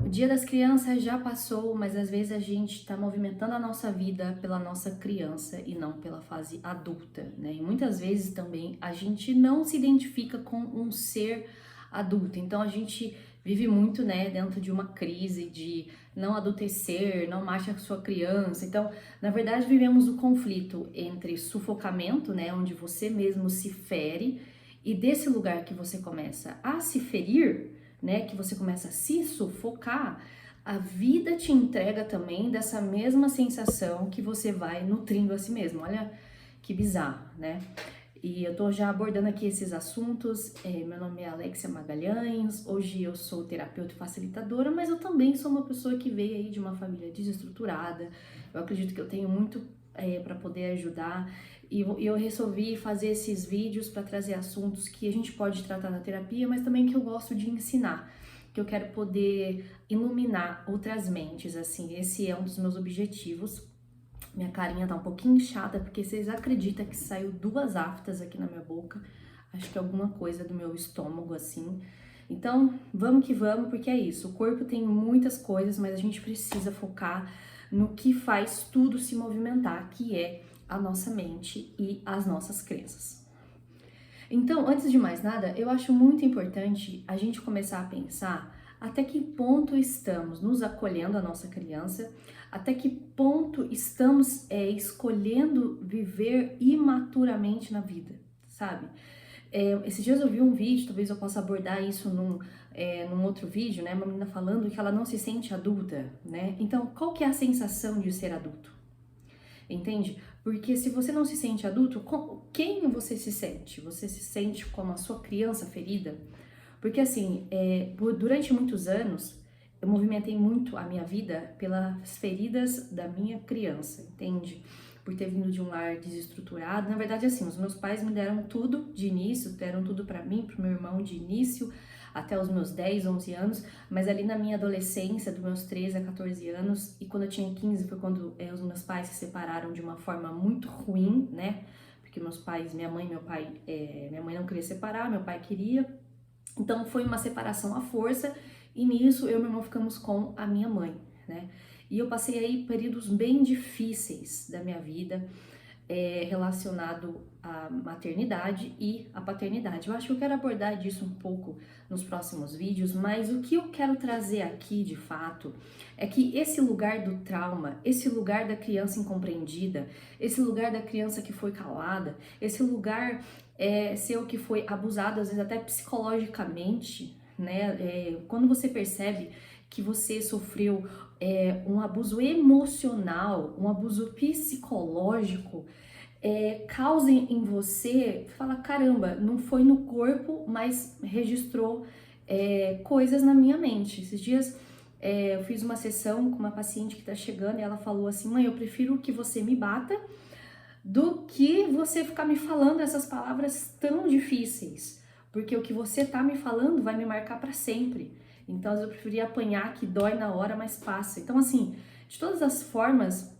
O Dia das Crianças já passou, mas às vezes a gente está movimentando a nossa vida pela nossa criança e não pela fase adulta, né? E muitas vezes também a gente não se identifica com um ser adulto, então a gente vive muito, né, dentro de uma crise de não adultecer, não mate a sua criança. Então, na verdade, vivemos o conflito entre sufocamento, né, onde você mesmo se fere, e desse lugar que você começa a se ferir, né, que você começa a se sufocar, a vida te entrega também dessa mesma sensação que você vai nutrindo a si mesmo. Olha que bizarro, né? E eu tô já abordando aqui esses assuntos. Meu nome é Alexia Magalhães, hoje eu sou terapeuta e facilitadora, mas eu também sou uma pessoa que veio aí de uma família desestruturada. Eu acredito que eu tenho muito para poder ajudar. E eu resolvi fazer esses vídeos para trazer assuntos que a gente pode tratar na terapia, mas também que eu gosto de ensinar, que eu quero poder iluminar outras mentes, assim. Esse é um dos meus objetivos. Minha carinha tá um pouquinho inchada, porque vocês acreditam que saiu 2 aftas aqui na minha boca? Acho que é alguma coisa do meu estômago, assim. Então, vamos que vamos, porque é isso. O corpo tem muitas coisas, mas a gente precisa focar no que faz tudo se movimentar, que é a nossa mente e as nossas crenças. Então, antes de mais nada, eu acho muito importante a gente começar a pensar até que ponto estamos nos acolhendo a nossa criança, até que ponto estamos escolhendo viver imaturamente na vida, sabe? Esses dias eu vi um vídeo, talvez eu possa abordar isso num outro vídeo, né? Uma menina falando que ela não se sente adulta, né? Então, qual que é a sensação de ser adulto? Entende? Porque se você não se sente adulto, quem você se sente? Você se sente como a sua criança ferida? Porque assim, durante muitos anos, eu movimentei muito a minha vida pelas feridas da minha criança, entende? Por ter vindo de um lar desestruturado. Na verdade, assim, os meus pais me deram tudo de início, deram tudo pra mim, pro meu irmão de início, até os meus 10, 11 anos, mas ali na minha adolescência, dos meus 13 a 14 anos, e quando eu tinha 15 foi quando os meus pais se separaram de uma forma muito ruim, né? Porque meus pais, minha mãe e meu pai, minha mãe não queria separar, meu pai queria, então foi uma separação à força, e nisso eu e meu irmão ficamos com a minha mãe, né? E eu passei aí períodos bem difíceis da minha vida, relacionado à maternidade e à paternidade. Eu acho que eu quero abordar disso um pouco nos próximos vídeos, mas o que eu quero trazer aqui de fato é que esse lugar do trauma, esse lugar da criança incompreendida, esse lugar da criança que foi calada, esse lugar seu que foi abusado, às vezes até psicologicamente, né? Quando você percebe que você sofreu um abuso emocional, um abuso psicológico, causa em você, fala, caramba, não foi no corpo, mas registrou coisas na minha mente. Esses dias eu fiz uma sessão com uma paciente que tá chegando e ela falou assim, mãe, eu prefiro que você me bata do que você ficar me falando essas palavras tão difíceis, porque o que você tá me falando vai me marcar para sempre. Então eu preferia apanhar, que dói na hora, mas passa. Então assim, de todas as formas,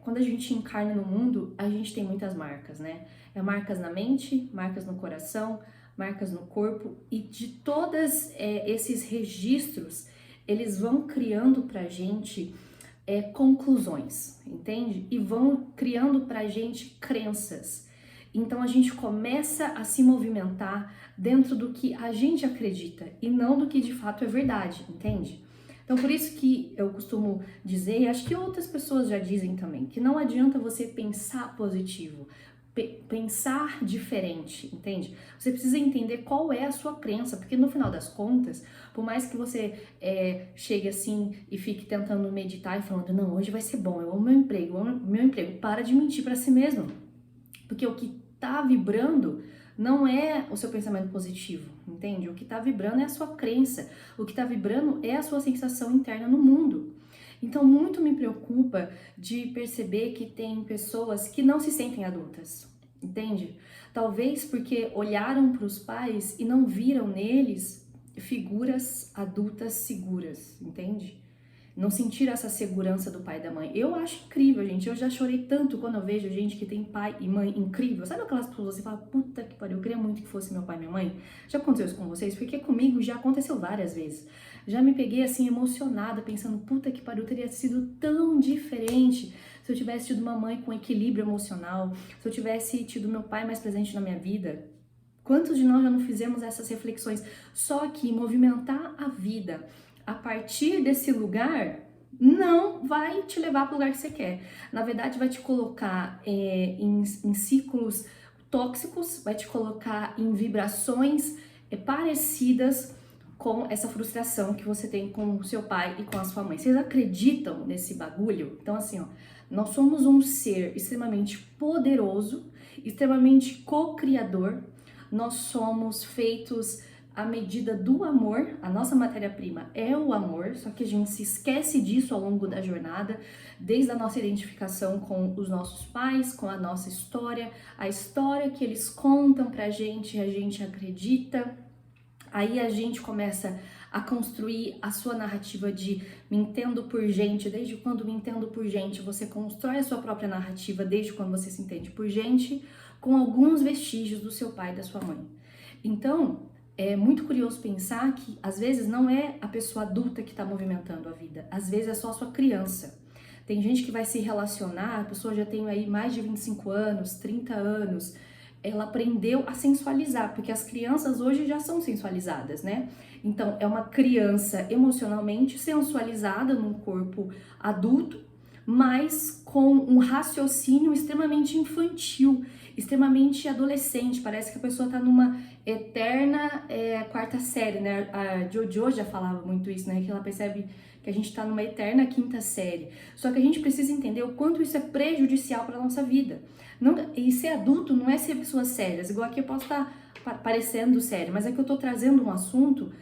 quando a gente encarna no mundo, a gente tem muitas marcas, né? Marcas na mente, marcas no coração, marcas no corpo, e de todos esses registros, eles vão criando pra gente conclusões, entende? E vão criando pra gente crenças. Então a gente começa a se movimentar dentro do que a gente acredita e não do que de fato é verdade, entende? Então por isso que eu costumo dizer, e acho que outras pessoas já dizem também, que não adianta você pensar positivo, pensar diferente, entende? Você precisa entender qual é a sua crença, porque no final das contas, por mais que você chegue assim e fique tentando meditar e falando, não, hoje vai ser bom, eu amo meu emprego, para de mentir para si mesmo, porque o que tá vibrando não é o seu pensamento positivo, entende? O que tá vibrando é a sua crença, o que tá vibrando é a sua sensação interna no mundo. Então, muito me preocupa de perceber que tem pessoas que não se sentem adultas, entende? Talvez porque olharam para os pais e não viram neles figuras adultas seguras, entende? não sentir essa segurança do pai e da mãe. Eu acho incrível, gente. Eu já chorei tanto quando eu vejo gente que tem pai e mãe incrível. Sabe aquelas pessoas que você fala, puta que pariu, eu queria muito que fosse meu pai e minha mãe? Já aconteceu isso com vocês? Porque comigo já aconteceu várias vezes. Já me peguei assim emocionada, pensando, puta que pariu, teria sido tão diferente se eu tivesse tido uma mãe com equilíbrio emocional, se eu tivesse tido meu pai mais presente na minha vida. Quantos de nós já não fizemos essas reflexões? Só que movimentar a vida a partir desse lugar não vai te levar para o lugar que você quer. Na verdade, vai te colocar em ciclos tóxicos, vai te colocar em vibrações parecidas com essa frustração que você tem com o seu pai e com a sua mãe. Vocês acreditam nesse bagulho? Então, assim, ó, nós somos um ser extremamente poderoso, extremamente co-criador. Nós somos feitos à medida do amor, a nossa matéria-prima é o amor, só que a gente se esquece disso ao longo da jornada, desde a nossa identificação com os nossos pais, com a nossa história, a história que eles contam pra gente, a gente acredita, aí a gente começa a construir a sua narrativa de me entendo por gente, desde quando me entendo por gente, você constrói a sua própria narrativa desde quando você se entende por gente, com alguns vestígios do seu pai e da sua mãe. Então, é muito curioso pensar que às vezes não é a pessoa adulta que está movimentando a vida, às vezes é só a sua criança. Tem gente que vai se relacionar, a pessoa já tem aí mais de 25 anos, 30 anos, ela aprendeu a sensualizar, porque as crianças hoje já são sensualizadas, né? Então, é uma criança emocionalmente sensualizada num corpo adulto, mas com um raciocínio extremamente infantil, extremamente adolescente. Parece que a pessoa tá numa eterna quarta série, né? A Jojo já falava muito isso, né? Que ela percebe que a gente tá numa eterna quinta série. Só que a gente precisa entender o quanto isso é prejudicial para nossa vida. Não, e ser adulto não é ser pessoas sérias. Igual aqui eu posso estar parecendo séria, mas é que eu tô trazendo um assunto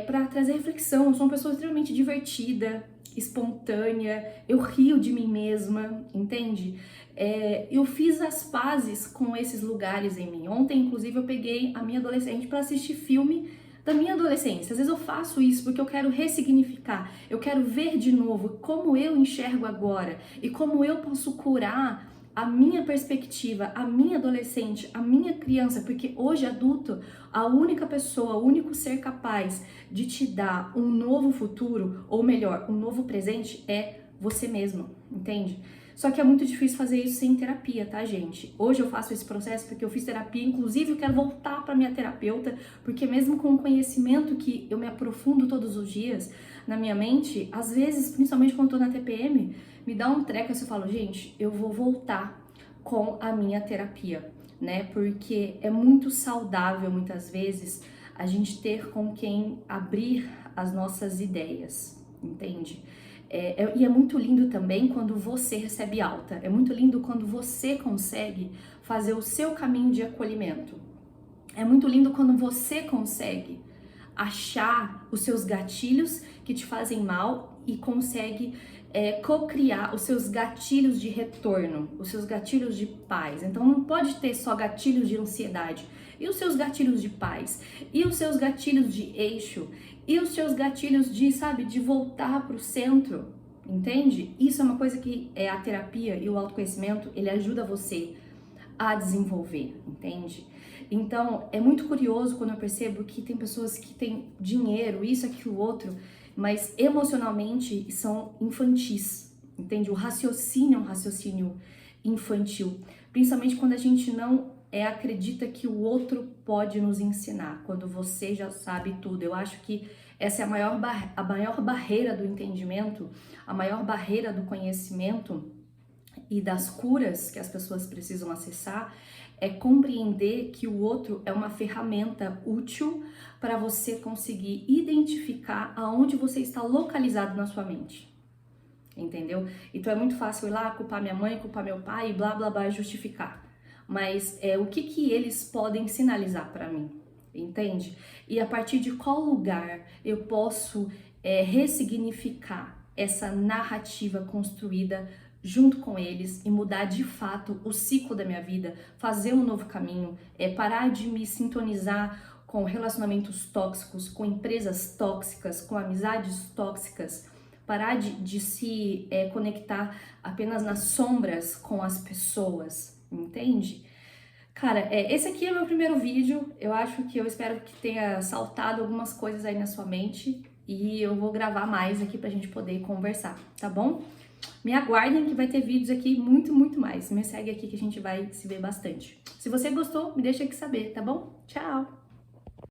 para trazer reflexão. Eu sou uma pessoa extremamente divertida, espontânea, eu rio de mim mesma, entende? Eu fiz as pazes com esses lugares em mim. Ontem, inclusive, eu peguei a minha adolescente para assistir filme da minha adolescência. Às vezes eu faço isso porque eu quero ressignificar, eu quero ver de novo como eu enxergo agora e como eu posso curar a minha perspectiva, a minha adolescente, a minha criança, porque hoje adulto, a única pessoa, o único ser capaz de te dar um novo futuro, ou melhor, um novo presente é você mesmo, entende? Só que é muito difícil fazer isso sem terapia, tá, gente? Hoje eu faço esse processo porque eu fiz terapia, inclusive eu quero voltar para minha terapeuta, porque mesmo com o conhecimento que eu me aprofundo todos os dias na minha mente, às vezes, principalmente quando eu tô na TPM, me dá um treco, assim, eu falo, gente, eu vou voltar com a minha terapia, né? Porque é muito saudável, muitas vezes, a gente ter com quem abrir as nossas ideias, entende? E é muito lindo também quando você recebe alta, é muito lindo quando você consegue fazer o seu caminho de acolhimento. É muito lindo quando você consegue achar os seus gatilhos que te fazem mal e consegue co-criar os seus gatilhos de retorno, os seus gatilhos de paz. Então não pode ter só gatilhos de ansiedade. E os seus gatilhos de paz? E os seus gatilhos de eixo? E os seus gatilhos de, sabe, de voltar para o centro? Entende? Isso é uma coisa que a terapia e o autoconhecimento, ele ajuda você a desenvolver, entende? Então, é muito curioso quando eu percebo que tem pessoas que têm dinheiro, isso, aquilo, outro, mas emocionalmente são infantis, entende? O raciocínio é um raciocínio infantil, principalmente quando a gente não acredita que o outro pode nos ensinar, quando você já sabe tudo. Eu acho que essa é a maior barreira do entendimento, a maior barreira do conhecimento e das curas que as pessoas precisam acessar, é compreender que o outro é uma ferramenta útil para você conseguir identificar aonde você está localizado na sua mente. Entendeu? Então é muito fácil ir lá culpar minha mãe, culpar meu pai e blá blá blá justificar. Mas o que eles podem sinalizar para mim? Entende? E a partir de qual lugar eu posso ressignificar essa narrativa construída junto com eles e mudar de fato o ciclo da minha vida, fazer um novo caminho, parar de me sintonizar com relacionamentos tóxicos, com empresas tóxicas, com amizades tóxicas, parar de se conectar apenas nas sombras com as pessoas, entende? Cara, esse aqui é meu primeiro vídeo, eu espero que tenha saltado algumas coisas aí na sua mente e eu vou gravar mais aqui pra gente poder conversar, tá bom? Me aguardem que vai ter vídeos aqui muito mais. Me segue aqui que a gente vai se ver bastante. Se você gostou, me deixa aqui saber, tá bom? Tchau!